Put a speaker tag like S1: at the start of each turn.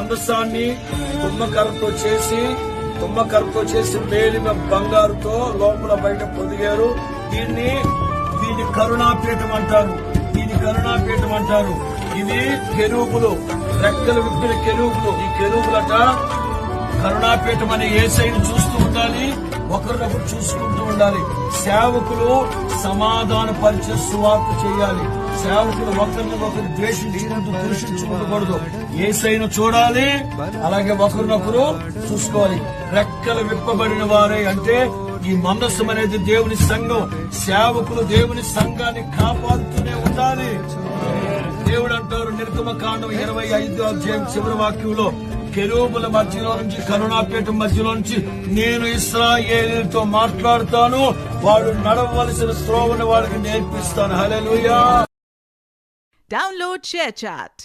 S1: మందసాన్ని తుమ్మకర్రతో చేసి మేలిన బంగారుతో లోపల బయట పొదిగారు. దీన్ని కరుణాపీఠం అంటారు. ఇవి కెరూబులు, రెక్కలు విప్పిన కెరూబులు. ఈ కెరూబులట కరుణాపీఠం అనే యేసయ్యను చూస్తూ ఉండాలి, ఒకరినొకరు చూసుకుంటూ ఉండాలి. సేవకులు సమాధాన పరిచయ సువార్త చేయాలి. సేవకులు ఒకరినొకరు ద్వేషించుకుంటూ దూషించుకుంటకూడదు. యేసయ్యను చూడాలి, అలాగే ఒకరినొకరు చూసుకోవాలి. రెక్కలు విప్పబడిన వారే అంటే ఈ మందసం అనేది దేవుని సంఘం. సేవకులు దేవుని సంఘాన్ని కాపాడుతూనే ఉండాలి. దేవుడు అంటారు నిర్గమకాండం 25వ అధ్యాయం చివరి వాక్యంలో, కెరూబుల మధ్యలో నుంచి, కరుణాపీఠం మధ్యలో నుంచి నేను ఇశ్రాయేలీయులతో మాట్లాడుతాను, వాడు నడవవలసిన త్రోవను వాడికి నేర్పిస్తాను. హల్లెలూయా.
S2: Download ShareChat.